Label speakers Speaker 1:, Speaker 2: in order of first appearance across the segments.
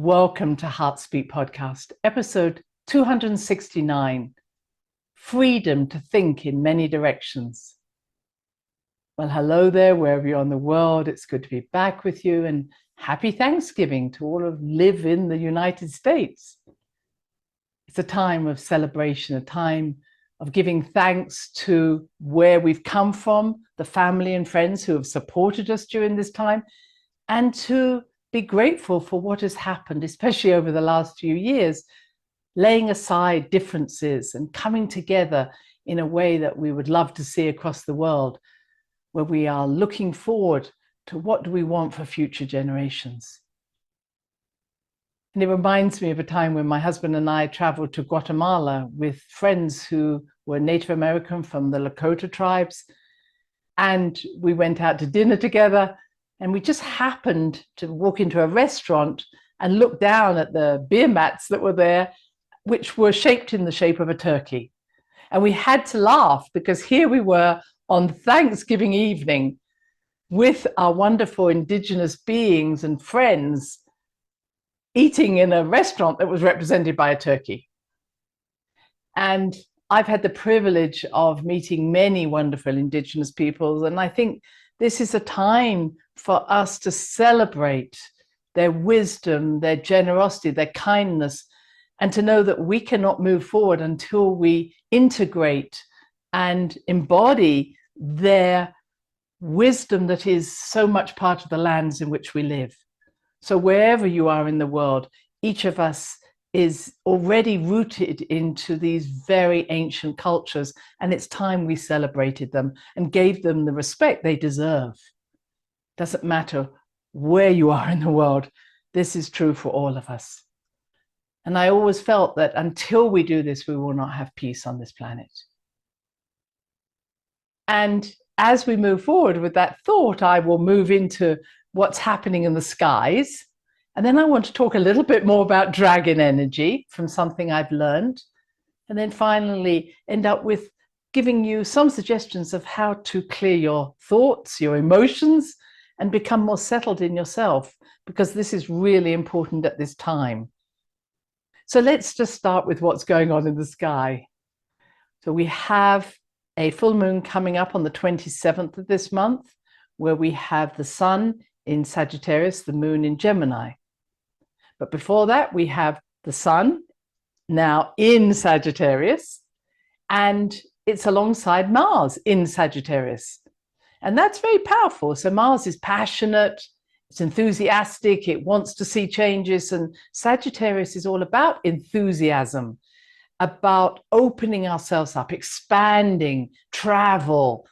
Speaker 1: Welcome to Heartspeak Podcast, episode 269, Freedom to Think in Many Directions. Well, hello there, wherever you're in the world. It's good to be back with you, and happy Thanksgiving to all of live in the United States. It's a time of celebration, a time of giving thanks to where we've come from, the family and friends who have supported us during this time, and to be grateful for what has happened, especially over the last few years, laying aside differences and coming together in a way that we would love to see across the world, where we are looking forward to what do we want for future generations. And it reminds me of a time when my husband and I traveled to Guatemala with friends who were Native American from the Lakota tribes. And we went out to dinner together. And we just happened to walk into a restaurant and look down at the beer mats that were there, which were shaped in the shape of a turkey. And we had to laugh because here we were on Thanksgiving evening with our wonderful indigenous beings and friends eating in a restaurant that was represented by a turkey. And I've had the privilege of meeting many wonderful indigenous peoples, and I think this is a time for us to celebrate their wisdom, their generosity, their kindness, and to know that we cannot move forward until we integrate and embody their wisdom that is so much part of the lands in which we live. So wherever you are in the world, each of us is already rooted into these very ancient cultures, and it's time we celebrated them and gave them the respect they deserve. Doesn't matter where you are in the world, this is true for all of us. And I always felt that until we do this, we will not have peace on this planet. And as we move forward with that thought, I will move into what's happening in the skies. And then I want to talk a little bit more about dragon energy from something I've learned. And then finally end up with giving you some suggestions of how to clear your thoughts, your emotions, and become more settled in yourself, because this is really important at this time. So let's just start with what's going on in the sky. So we have a full moon coming up on the 27th of this month, where we have the sun in Sagittarius, the moon in Gemini. But before that, we have the sun now in Sagittarius, and it's alongside Mars in Sagittarius. And that's very powerful. So Mars is passionate, it's enthusiastic, it wants to see changes. And Sagittarius is all about enthusiasm, about opening ourselves up, expanding, travel.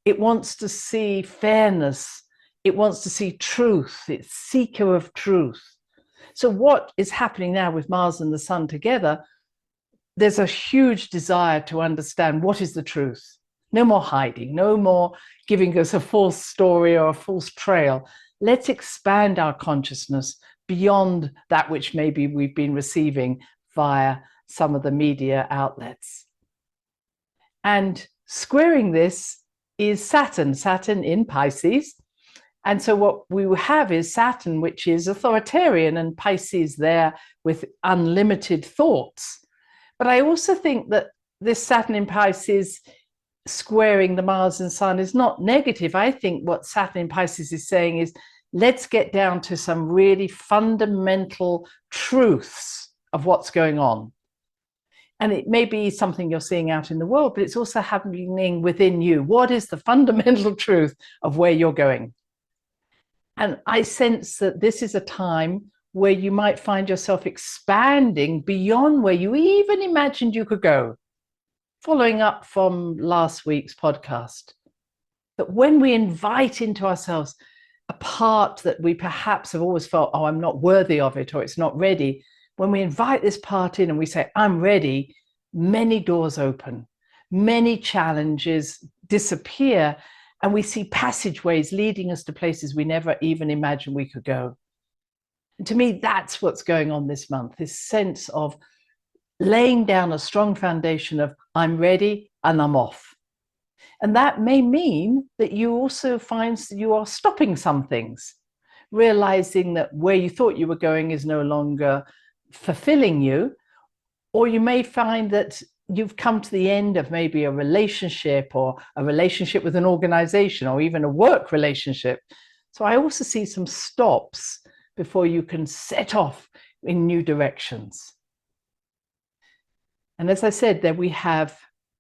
Speaker 1: It wants to see fairness. It wants to see truth. It's seeker of truth. So what is happening now with Mars and the sun together, there's a huge desire to understand what is the truth. No more hiding, no more giving us a false story or a false trail. Let's expand our consciousness beyond that which maybe we've been receiving via some of the media outlets. And squaring this is Saturn in Pisces. And so what we have is Saturn, which is authoritarian, and Pisces there with unlimited thoughts. But I also think that this Saturn in Pisces squaring the Mars and Sun is not negative. I think what Saturn in Pisces is saying is, let's get down to some really fundamental truths of what's going on. And it may be something you're seeing out in the world, but it's also happening within you. What is the fundamental truth of where you're going? And I sense that this is a time where you might find yourself expanding beyond where you even imagined you could go. Following up from last week's podcast, that when we invite into ourselves a part that we perhaps have always felt, oh, I'm not worthy of it, or it's not ready. When we invite this part in and we say, I'm ready, many doors open, many challenges disappear, and we see passageways leading us to places we never even imagined we could go. And to me, that's what's going on this month, this sense of laying down a strong foundation of I'm ready and I'm off. And that may mean that you also find that you are stopping some things. realizing that where you thought you were going is no longer fulfilling you. Or you may find that you've come to the end of maybe a relationship, or a relationship with an organization, or even a work relationship. So I also see some stops before you can set off in new directions. And as I said, there we have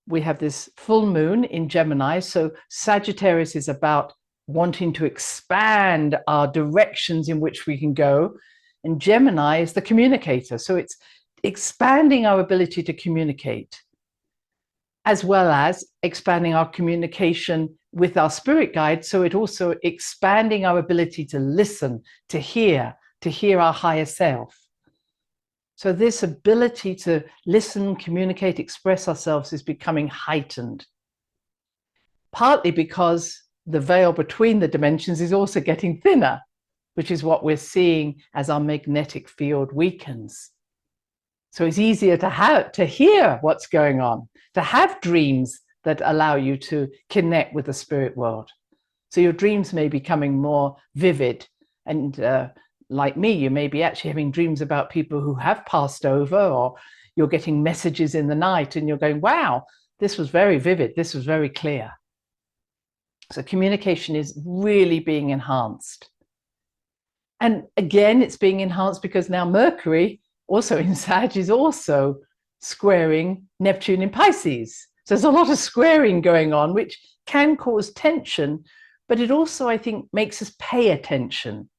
Speaker 1: this full moon in Gemini. So Sagittarius is about wanting to expand our directions in which we can go. And Gemini is the communicator. So it's expanding our ability to communicate, as well as expanding our communication with our spirit guide. So it also expanding our ability to listen, to hear our higher self. So this ability to listen, communicate, express ourselves is becoming heightened, partly because the veil between the dimensions is also getting thinner, which is what we're seeing as our magnetic field weakens. So it's easier to hear what's going on, to have dreams that allow you to connect with the spirit world. So your dreams may be becoming more vivid, and like me, you may be actually having dreams about people who have passed over, or you're getting messages in the night and you're going, wow, this was very vivid, this was very clear. So communication is really being enhanced. And again, it's being enhanced because now Mercury, also in Sag, is also squaring Neptune in Pisces. So there's a lot of squaring going on, which can cause tension, but it also, I think, makes us pay attention.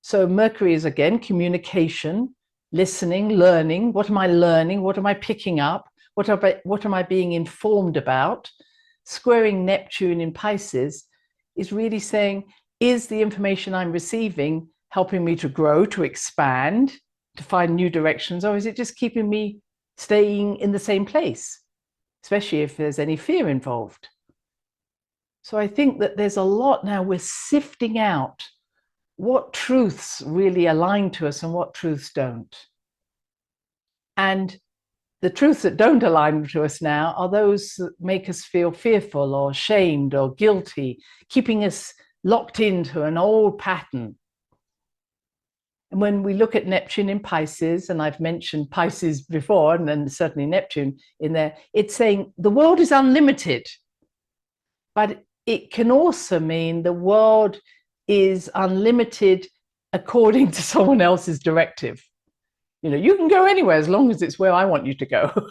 Speaker 1: So Mercury is, again, communication, listening, learning. What am I learning? What am I picking up? What am I being informed about? Squaring Neptune in Pisces is really saying, is the information I'm receiving helping me to grow, to expand, to find new directions, or is it just keeping me staying in the same place, especially if there's any fear involved? So I think that there's a lot now we're sifting out what truths really align to us and what truths don't. And the truths that don't align to us now are those that make us feel fearful or shamed or guilty, keeping us locked into an old pattern. And when we look at Neptune in Pisces, and I've mentioned Pisces before, and then certainly Neptune in there, it's saying the world is unlimited, but it can also mean the world is unlimited according to someone else's directive. You know, you can go anywhere as long as it's where I want you to go.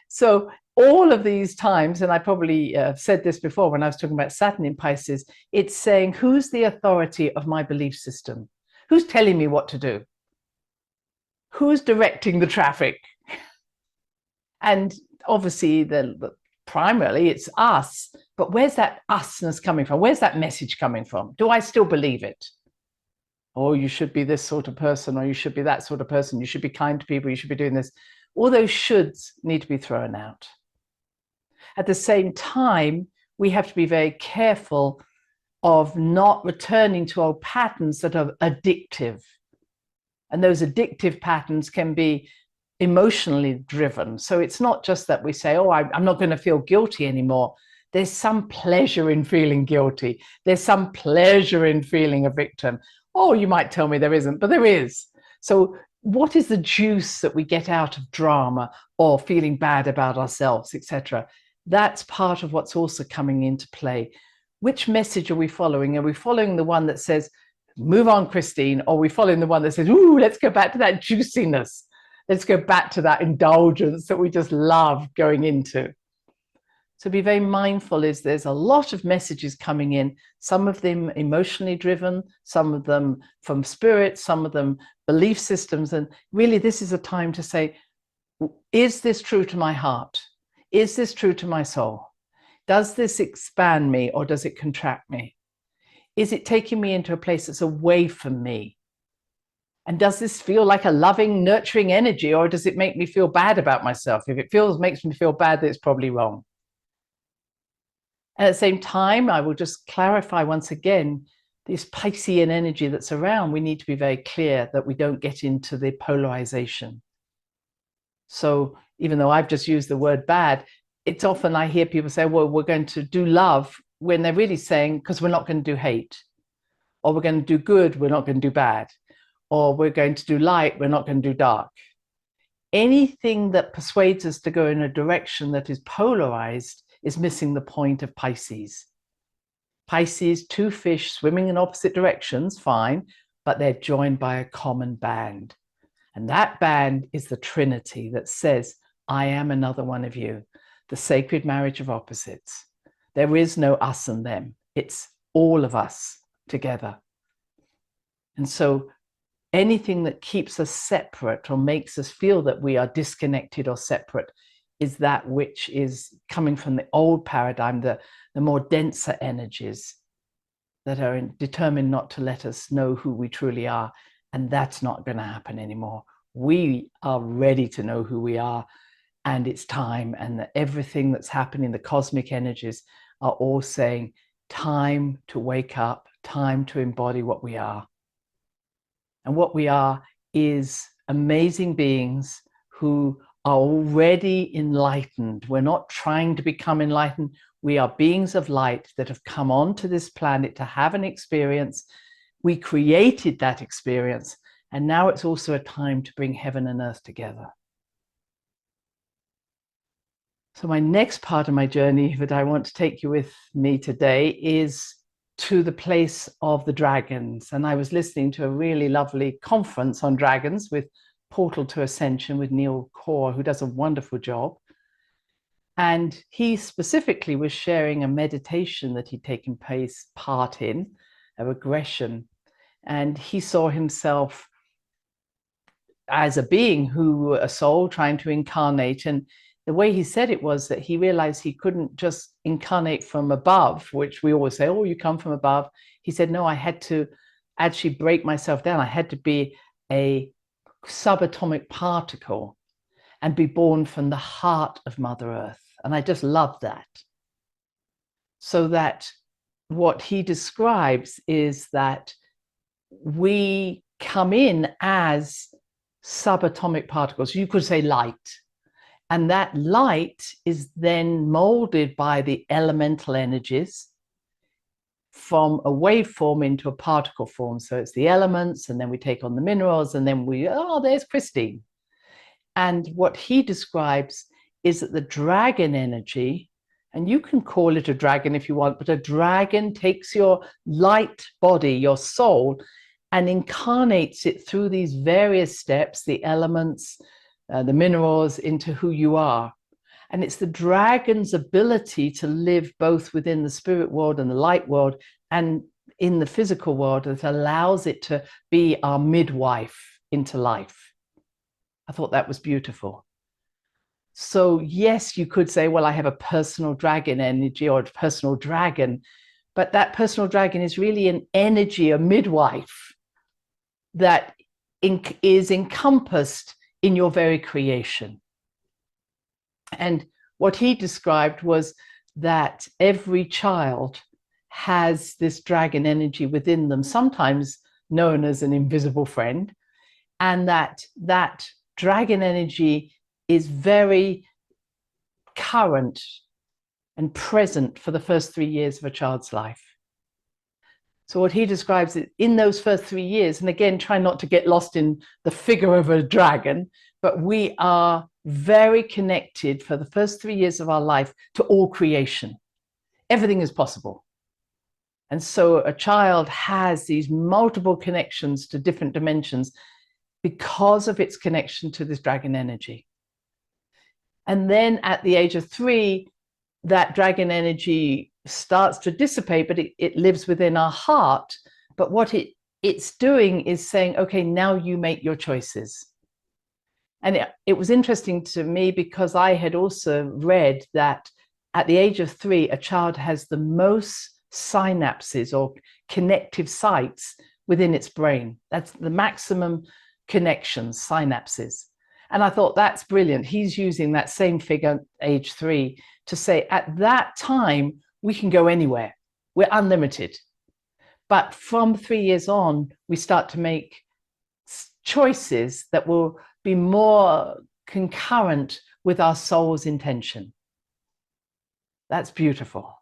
Speaker 1: So all of these times, and I probably said this before when I was talking about Saturn in Pisces, it's saying, who's the authority of my belief system? Who's telling me what to do? Who's directing the traffic? And obviously, primarily it's us, but where's that usness coming from? Where's that message coming from? Do I still believe it? Oh, you should be this sort of person, or you should be that sort of person. You should be kind to people. You should be doing this. All those shoulds need to be thrown out. At the same time, we have to be very careful of not returning to old patterns that are addictive. And those addictive patterns can be emotionally driven. So it's not just that we say, oh, I'm not going to feel guilty anymore. There's some pleasure in feeling guilty. There's some pleasure in feeling a victim. Oh, you might tell me there isn't, but there is. So what is the juice that we get out of drama or feeling bad about ourselves, etc.? That's part of what's also coming into play. Which message are we following? Are we following the one that says, move on, Christine? Or are we following the one that says, ooh, let's go back to that juiciness. Let's go back to that indulgence that we just love going into. So be very mindful, there's a lot of messages coming in, some of them emotionally driven, some of them from spirit, some of them belief systems. And really, this is a time to say, is this true to my heart? Is this true to my soul? Does this expand me or does it contract me? Is it taking me into a place that's away from me? And does this feel like a loving, nurturing energy, or does it make me feel bad about myself? If it makes me feel bad, then it's probably wrong. And at the same time, I will just clarify once again, this Piscean energy that's around, we need to be very clear that we don't get into the polarization. So even though I've just used the word bad, it's often I hear people say, well, we're going to do love, when they're really saying, because we're not going to do hate. or we're going to do good, we're not going to do bad, or we're going to do light, we're not going to do dark. Anything that persuades us to go in a direction that is polarized is missing the point of Pisces. Pisces, two fish swimming in opposite directions, fine, but they're joined by a common band. And that band is the Trinity that says, I am another one of you, the sacred marriage of opposites. There is no us and them. It's all of us together. And so anything that keeps us separate or makes us feel that we are disconnected or separate is that which is coming from the old paradigm, the more denser energies that are determined not to let us know who we truly are. And that's not going to happen anymore. We are ready to know who we are, and it's time. And that everything that's happening, the cosmic energies are all saying, time to wake up, time to embody what we are. And what we are is amazing beings who are already enlightened. We're not trying to become enlightened. We are beings of light that have come onto this planet to have an experience. We created that experience, and now it's also a time to bring heaven and earth together. So my next part of my journey that I want to take you with me today is to the place of the dragons. And I was listening to a really lovely conference on dragons with Portal to Ascension with Neil Kaur, who does a wonderful job. And he specifically was sharing a meditation that he'd taken part in, a regression. And he saw himself as a being a soul trying to incarnate. And the way he said it was that he realized he couldn't just incarnate from above, which we always say, oh, you come from above. He said, no, I had to actually break myself down. I had to be a subatomic particle and be born from the heart of Mother Earth. And I just love that. So that what he describes is that we come in as subatomic particles. You could say light. And that light is then molded by the elemental energies from a waveform into a particle form. So it's the elements, and then we take on the minerals, and then there's Christine. And what he describes is that the dragon energy, and you can call it a dragon if you want, but a dragon takes your light body, your soul, and incarnates it through these various steps, the elements, the minerals, into who you are. And it's the dragon's ability to live both within the spirit world and the light world and in the physical world that allows it to be our midwife into life. I thought that was beautiful. So yes, you could say, well, I have a personal dragon energy or a personal dragon, but that personal dragon is really an energy, a midwife that is encompassed in your very creation. And what he described was that every child has this dragon energy within them, sometimes known as an invisible friend, and that dragon energy is very current and present for the first 3 years of a child's life. So what he describes is in those first 3 years, and again, try not to get lost in the figure of a dragon, but we are very connected for the first 3 years of our life to all creation. Everything is possible. And so a child has these multiple connections to different dimensions because of its connection to this dragon energy. And then at the age of 3, that dragon energy starts to dissipate, but it lives within our heart. But what it's doing is saying, okay, now you make your choices. And it was interesting to me because I had also read that at the age of 3, a child has the most synapses or connective sites within its brain. That's the maximum connections, synapses. And I thought that's brilliant. He's using that same figure, age 3, to say at that time, we can go anywhere. We're unlimited. But from 3 years on, we start to make choices that will be more concurrent with our soul's intention. That's beautiful.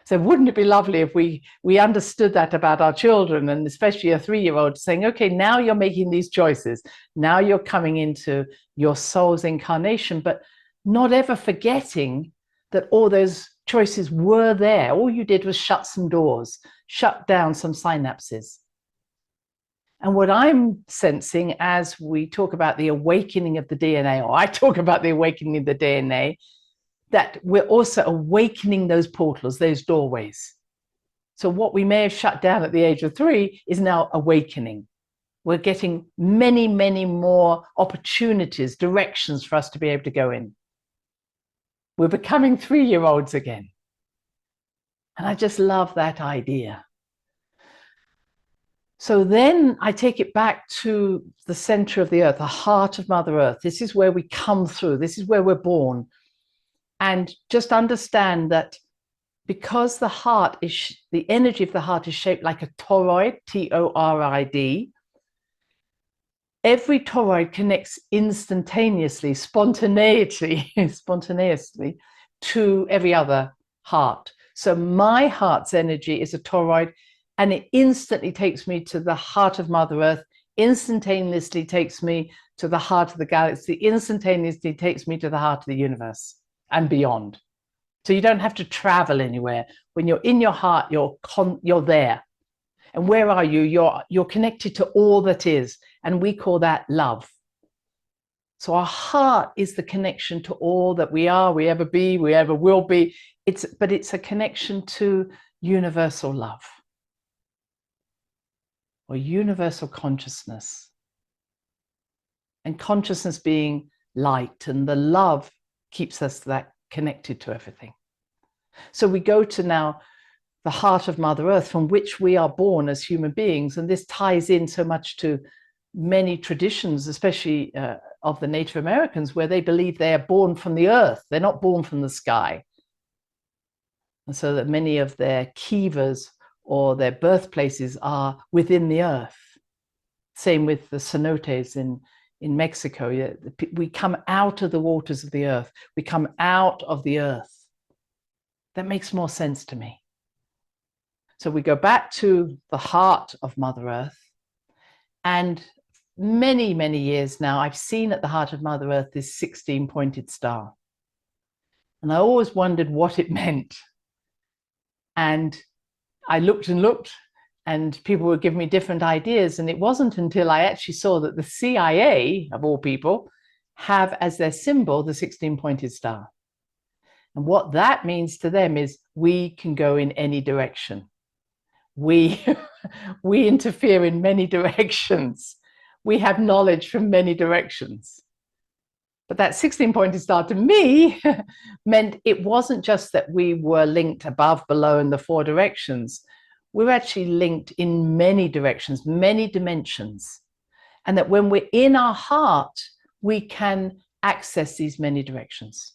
Speaker 1: So wouldn't it be lovely if we understood that about our children, and especially a 3-year-old, saying, okay, now you're making these choices. Now you're coming into your soul's incarnation, but not ever forgetting that all those choices were there. All you did was shut some doors, shut down some synapses. And what I'm sensing as we talk about the awakening of the DNA, or I talk about the awakening of the DNA, that we're also awakening those portals, those doorways. So what we may have shut down at the age of 3 is now awakening. We're getting many, many more opportunities, directions for us to be able to go in. We're becoming 3-year-olds again. And I just love that idea. So then I take it back to the center of the earth, the heart of Mother Earth. This is where we come through. This is where we're born. And just understand that because the heart is, the energy of the heart is shaped like a toroid, T-O-R-I-D, every toroid connects instantaneously, spontaneously to every other heart. So my heart's energy is a toroid, and it instantly takes me to the heart of Mother Earth, instantaneously takes me to the heart of the galaxy, instantaneously takes me to the heart of the universe and beyond. So you don't have to travel anywhere. When you're in your heart, you're there. And where are you? You're connected to all that is, and we call that love. So our heart is the connection to all that we are, we ever be, we ever will be. But it's a connection to universal love, or universal consciousness. And consciousness being light, and the love keeps us that connected to everything. So we go to now the heart of Mother Earth, from which we are born as human beings. And this ties in so much to many traditions, especially of the Native Americans, where they believe they are born from the earth. They're not born from the sky. And so that many of their kivas or their birthplaces are within the earth. Same with the cenotes in Mexico. We come out of the waters of the earth. We come out of the earth. That makes more sense to me. So we go back to the heart of Mother Earth. And many, many years now, I've seen at the heart of Mother Earth this 16-pointed star. And I always wondered what it meant. And I looked and looked, and people would give me different ideas. And it wasn't until I actually saw that the CIA, of all people, have as their symbol the 16-pointed star. And what that means to them is we can go in any direction. We interfere in many directions. We have knowledge from many directions. But that 16-pointed star to me meant it wasn't just that we were linked above, below, in the 4 directions. We're actually linked in many directions, many dimensions. And that when we're in our heart, we can access these many directions.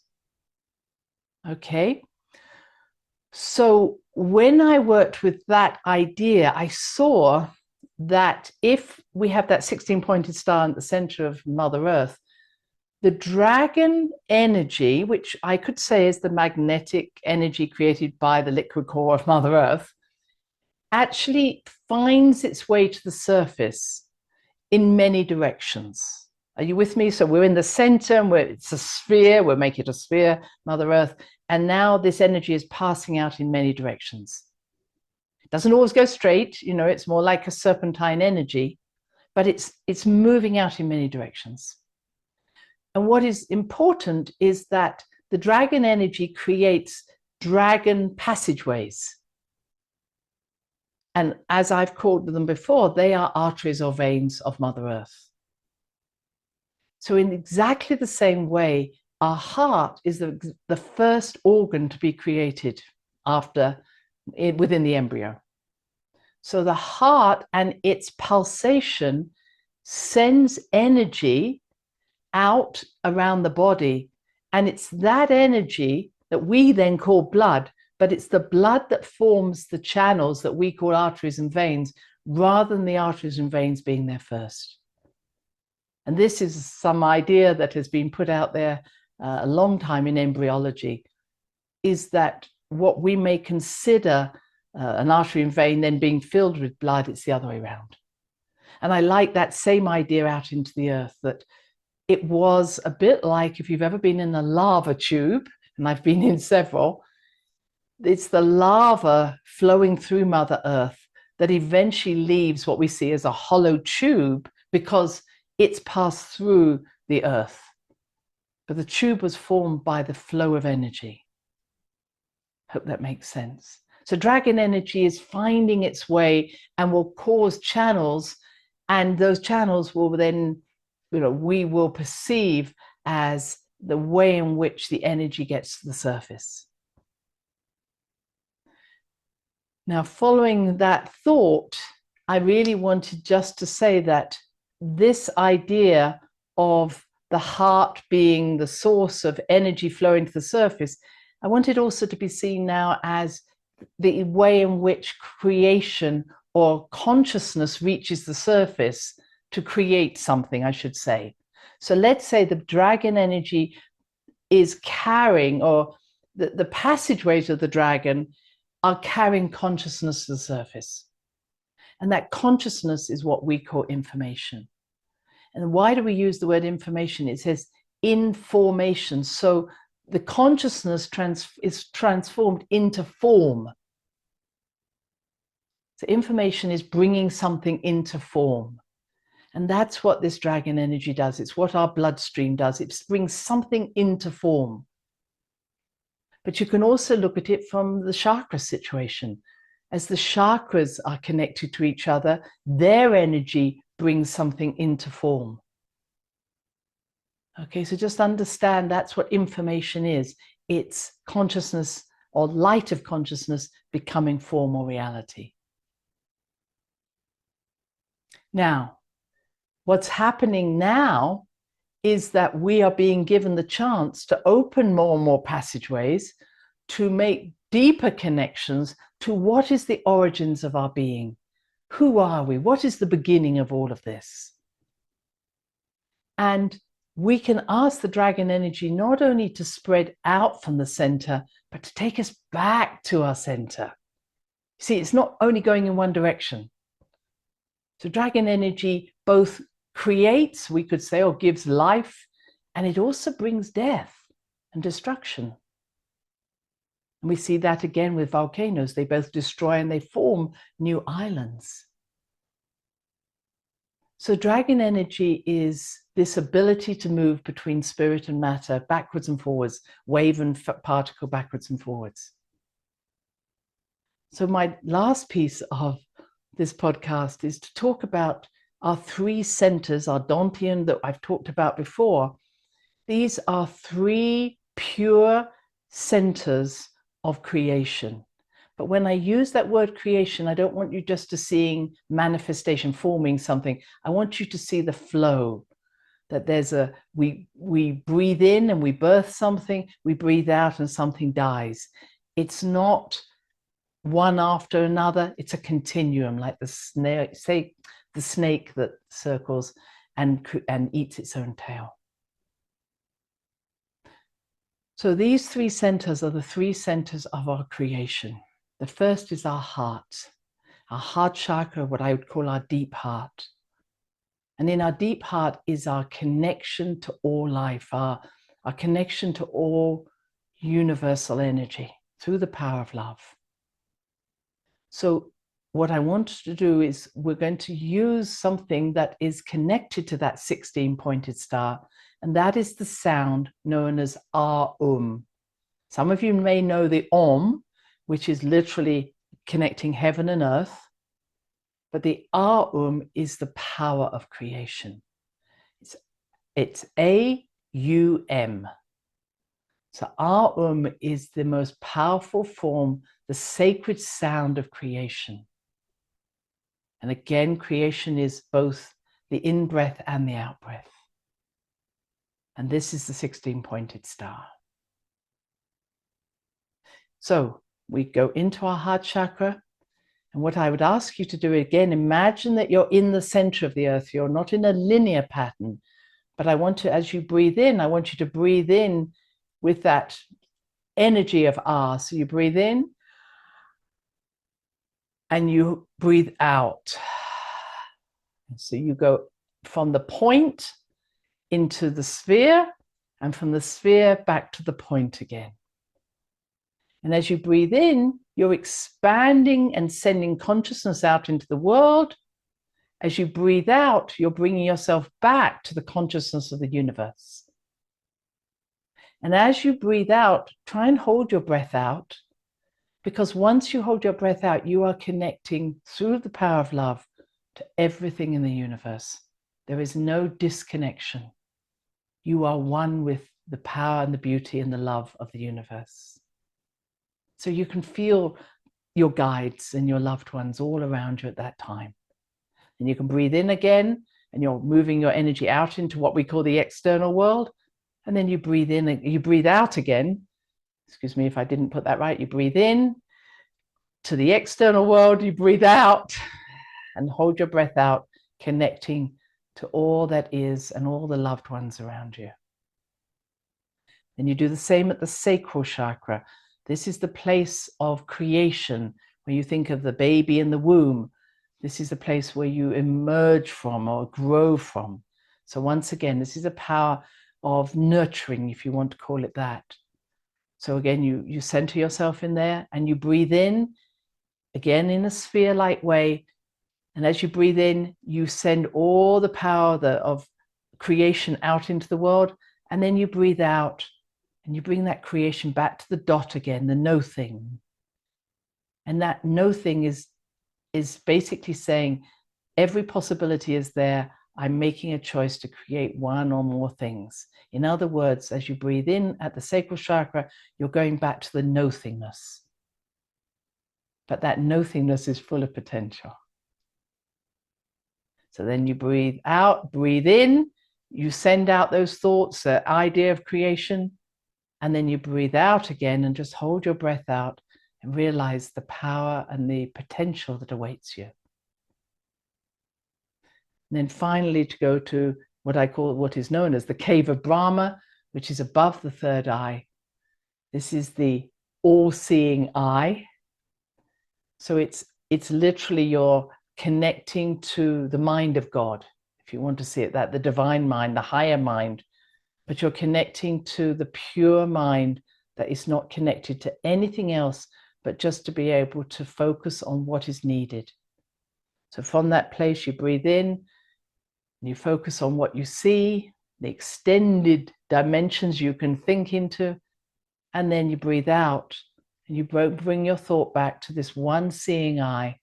Speaker 1: Okay? So when I worked with that idea, I saw that if we have that 16-pointed star at the center of Mother Earth, the dragon energy, which I could say is the magnetic energy created by the liquid core of Mother Earth, actually finds its way to the surface in many directions. Are you with me? So we're in the center, and it's a sphere, we'll make it a sphere, Mother Earth, and now this energy is passing out in many directions. It doesn't always go straight, it's more like a serpentine energy, but it's moving out in many directions. And what is important is that the dragon energy creates dragon passageways. And as I've called them before, they are arteries or veins of Mother Earth. So in exactly the same way, our heart is the first organ to be created within the embryo. So the heart and its pulsation sends energy out around the body, and it's that energy that we then call blood, but it's the blood that forms the channels that we call arteries and veins, rather than the arteries and veins being there first. And this is some idea that has been put out there a long time in embryology, is that what we may consider an artery and vein then being filled with blood, it's the other way around. And I like that same idea out into the earth, that it was a bit like if you've ever been in a lava tube, and I've been in several, it's the lava flowing through Mother Earth that eventually leaves what we see as a hollow tube because it's passed through the earth. But the tube was formed by the flow of energy. Hope that makes sense. So dragon energy is finding its way and will cause channels, and those channels will then, we will perceive as the way in which the energy gets to the surface. Now, following that thought, I really wanted just to say that this idea of the heart being the source of energy flowing to the surface, I want it also to be seen now as the way in which creation or consciousness reaches the surface to create something, I should say. So let's say the dragon energy is carrying, or the passageways of the dragon are carrying consciousness to the surface. And that consciousness is what we call information. And why do we use the word information? It says information. So the consciousness is transformed into form. So information is bringing something into form. And that's what this dragon energy does. It's what our bloodstream does. It brings something into form. But you can also look at it from the chakra situation. As the chakras are connected to each other, their energy brings something into form. Okay, so just understand that's what information is. It's consciousness or light of consciousness becoming form or reality. Now, what's happening now is that we are being given the chance to open more and more passageways to make deeper connections to what is the origins of our being. Who are we? What is the beginning of all of this? And we can ask the dragon energy not only to spread out from the center, but to take us back to our center. See, it's not only going in one direction. So dragon energy both creates, we could say, or gives life, and it also brings death and destruction. And we see that again with volcanoes. They both destroy and they form new islands. So dragon energy is this ability to move between spirit and matter, backwards and forwards, wave and particle backwards and forwards. So my last piece of this podcast is to talk about our three centers, our Dantian that I've talked about before. These are three pure centers of creation. But when I use that word creation, I don't want you just to seeing manifestation, forming something. I want you to see the flow, that there's we breathe in and we birth something, we breathe out and something dies. It's not one after another, it's a continuum, like the snake that circles and eats its own tail. So these three centers are the three centers of our creation. The first is our heart chakra, what I would call our deep heart. And in our deep heart is our connection to all life, our connection to all universal energy through the power of love. So what I want to do is we're going to use something that is connected to that 16-pointed star, and that is the sound known as Om. Some of you may know the Om, which is literally connecting heaven and earth, but the Om is the power of creation. It's A-U-M. So Om is the most powerful form, the sacred sound of creation. And again, creation is both the in-breath and the out-breath. And this is the 16-pointed star. So we go into our heart chakra. And what I would ask you to do again, imagine that you're in the center of the earth. You're not in a linear pattern. But I want to, as you breathe in, I want you to breathe in with that energy of Ah. So you breathe in and you breathe out. So you go from the point into the sphere and from the sphere back to the point again. And as you breathe in, you're expanding and sending consciousness out into the world. As you breathe out, you're bringing yourself back to the consciousness of the universe. And as you breathe out, try and hold your breath out, because once you hold your breath out, you are connecting through the power of love to everything in the universe. There is no disconnection. You are one with the power and the beauty and the love of the universe. So you can feel your guides and your loved ones all around you at that time. And you can breathe in again, and you're moving your energy out into what we call the external world. And then you breathe in and you breathe out again. Excuse me if I didn't put that right. You breathe in to the external world, you breathe out and hold your breath out, connecting to all that is and all the loved ones around you. Then you do the same at the sacral chakra. This is the place of creation. When you think of the baby in the womb, this is the place where you emerge from or grow from. So once again, this is a power of nurturing, if you want to call it that. So again, you center yourself in there and you breathe in, again in a sphere-like way. And as you breathe in, you send all the power of creation out into the world. And then you breathe out and you bring that creation back to the dot again, the no thing. And that no thing is basically saying every possibility is there. I'm making a choice to create one or more things. In other words, as you breathe in at the sacral chakra, you're going back to the nothingness. But that nothingness is full of potential. So then you breathe out, breathe in, you send out those thoughts, the idea of creation, and then you breathe out again and just hold your breath out and realize the power and the potential that awaits you. And then finally to go to what is known as the cave of Brahma, which is above the third eye. This is the all-seeing eye. So it's literally you're connecting to the mind of God, if you want to see it that, the divine mind, the higher mind, but you're connecting to the pure mind that is not connected to anything else, but just to be able to focus on what is needed. So from that place, you breathe in, and you focus on what you see, the extended dimensions you can think into, and then you breathe out and you bring your thought back to this one seeing eye,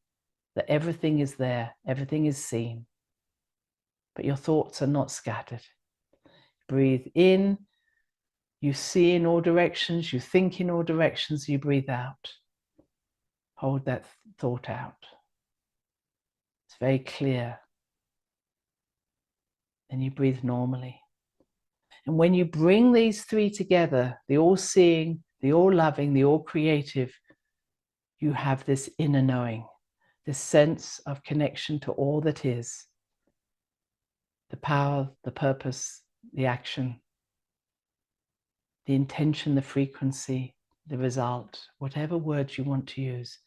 Speaker 1: that everything is there, everything is seen, but your thoughts are not scattered. Breathe in, you see in all directions, you think in all directions, you breathe out. Hold that thought out. It's very clear. Then you breathe normally. And when you bring these three together, the all-seeing, the all-loving, the all-creative, you have this inner knowing, this sense of connection to all that is, the power, the purpose, the action, the intention, the frequency, the result, whatever words you want to use.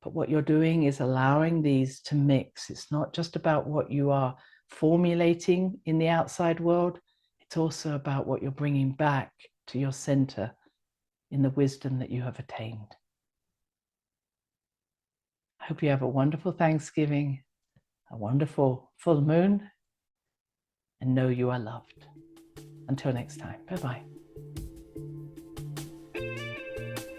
Speaker 1: But what you're doing is allowing these to mix. It's not just about what you are formulating in the outside world. It's also about what you're bringing back to your center in the wisdom that you have attained. I hope you have a wonderful Thanksgiving, a wonderful full moon, and know you are loved. Until next time, bye-bye.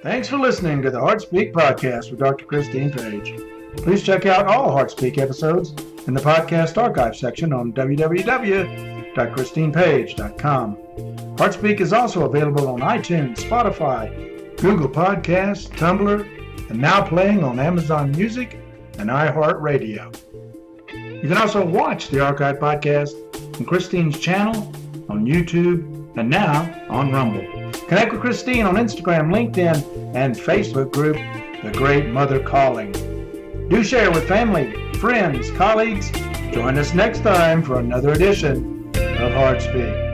Speaker 2: Thanks for listening to the HeartSpeak podcast with Dr. Christine Page. Please check out all HeartSpeak episodes in the podcast archive section on www.christinepage.com. HeartSpeak is also available on iTunes, Spotify, Google Podcasts, Tumblr, and now playing on Amazon Music and iHeart Radio. You can also watch the archive podcast on Christine's channel, on YouTube, and now on Rumble. Connect with Christine on Instagram, LinkedIn, and Facebook group, The Great Mother Calling. Do share with family, friends, colleagues. Join us next time for another edition of HeartSpeak.